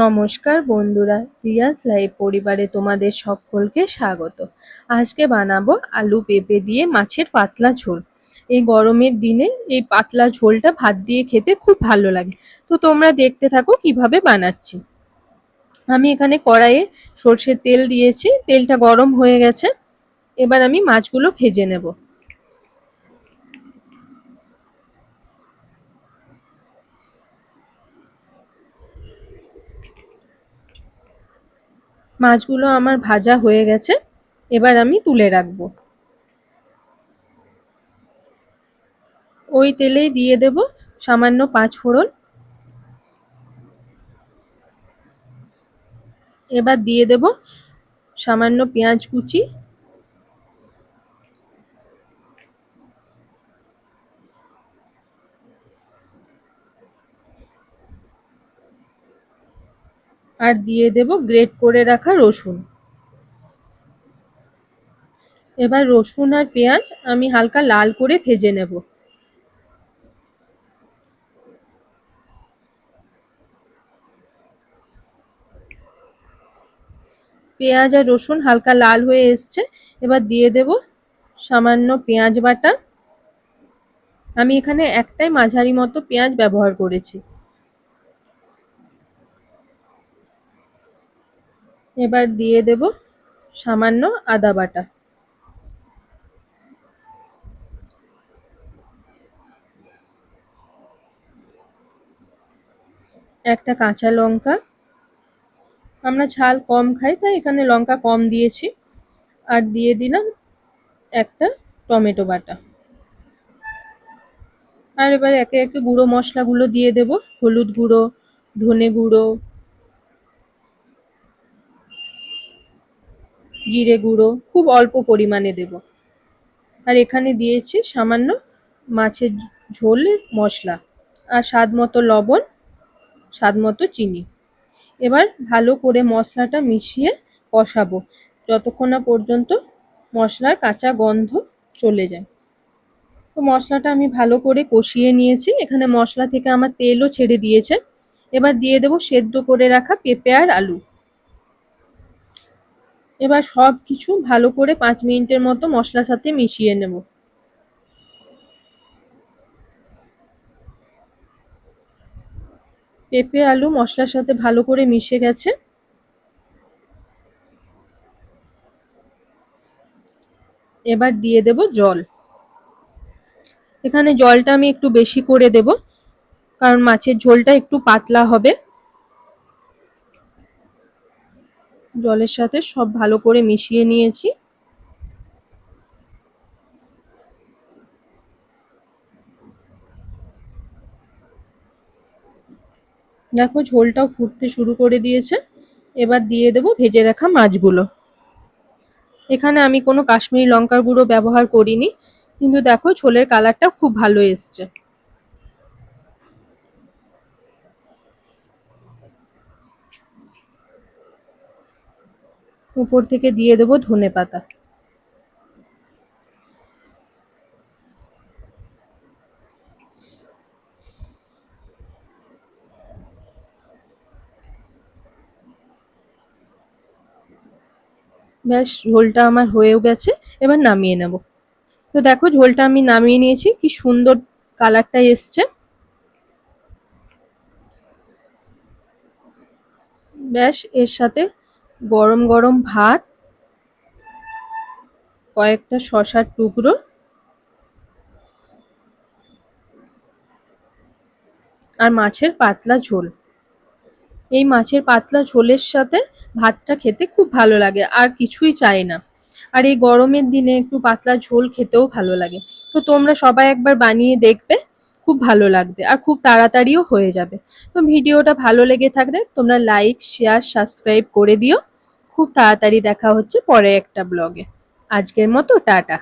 নমস্কার বন্ধুরা, রিয়াজ লাইভ পরিবারে তোমাদের সকলকে স্বাগত। আজকে বানাবো আলু পেঁপে দিয়ে মাছের পাতলা ঝোল। এই গরমের দিনে এই পাতলা ঝোলটা ভাত দিয়ে খেতে খুব ভালো লাগে। তো তোমরা দেখতে থাকো কিভাবে বানাচ্ছি। আমি এখানে কড়াইয়ে সর্ষের তেল দিয়েছি, তেলটা গরম হয়ে গেছে। এবার আমি মাছগুলো ভেজে নেব। মাছগুলো আমার ভাজা হয়ে গেছে, এবার আমি তুলে রাখবো। ওই তেলেই দিয়ে দেব সামান্য 5 ফোড়ন। এবার দিয়ে দেব সামান্য পেঁয়াজ কুচি, আর দিয়ে দেব গ্রেট করে রাখা রসুন। এবার রসুন আর পেঁয়াজ আমি হালকা লাল করে ভেজে নেব। পেঁয়াজ আর রসুন হালকা লাল হয়ে এসছে, এবার দিয়ে দেব সামান্য পেঁয়াজ বাটা। আমি এখানে একটাই মাঝারি মতো পেঁয়াজ ব্যবহার করেছি। এবার দিয়ে দেব সামান্য আদা বাটা, একটা কাঁচা লঙ্কা। আমরা ঝাল কম খাই তাই এখানে লঙ্কা কম দিয়েছি। আর দিয়ে দিলাম একটা টমেটো বাটা। আর এবার একে একে গুঁড়ো মশলাগুলো দিয়ে দেব। হলুদ গুঁড়ো, ধনে গুঁড়ো, জিরে গুঁড়ো খুব অল্প পরিমাণে দেব। আর এখানে দিয়েছি সামান্য মাছের ঝোলের মশলা, আর স্বাদ মতো লবণ, স্বাদ মতো চিনি। এবার ভালো করে মশলাটা মিশিয়ে কষাবো যতক্ষণ না পর্যন্ত মশলার কাঁচা গন্ধ চলে যায়। তো মশলাটা আমি ভালো করে কষিয়ে নিয়েছি, এখানে মশলা থেকে আমার তেলও ছেড়ে দিয়েছে। এবার দিয়ে দেবো সেদ্ধ করে রাখা পেঁপে আর আলু। এবার সব কিছু ভালো করে 5 মিনিটের মতো মশলার সাথে মিশিয়ে নেব। পেঁপে আলু মশলার সাথে ভালো করে মিশে গেছে। এবার দিয়ে দেব জল। এখানে জলটা আমি একটু বেশি করে দেব, কারণ মাছের ঝোলটা একটু পাতলা হবে। জলের সাথে সব ভালো করে মিশিয়ে নিয়েছি। দেখো ঝোলটাও ফুটতে শুরু করে দিয়েছে। এবার দিয়ে দেব ভেজে রাখা মাছগুলো। এখানে আমি কোনো কাশ্মীরি লঙ্কার গুঁড়ো ব্যবহার করিনি, কিন্তু দেখো ঝোলের কালারটা খুব ভালো এসছে। উপর থেকে দিয়ে দেব ধনেপাতা। ব্যাস ঝোলটা আমার হয়েও গেছে, এবার নামিয়ে নেব। তো দেখো ঝোলটা আমি নামিয়ে নিয়েছি, কি সুন্দর কালারটা এসছে। ব্যাস এর সাথে গরম গরম ভাত, কয়েকটা শসার টুকরো আর মাছের পাতলা ঝোল। এই মাছের পাতলা ঝোলের সাথে ভাতটা খেতে খুব ভালো লাগে, আর কিছুই চাই না। আর এই গরমের দিনে একটু পাতলা ঝোল খেতেও ভালো লাগে। তো তোমরা সবাই একবার বানিয়ে দেখবে, খুব ভালো লাগবে আর খুব তাড়াতাড়িও হয়ে যাবে। তো ভিডিওটা ভালো লেগে থাকলে তোমরা লাইক, শেয়ার, সাবস্ক্রাইব করে দিও। খুব তাড়াতাড়ি দেখা হচ্ছে পরে একটা ব্লগে। আজকের মতো টাটা।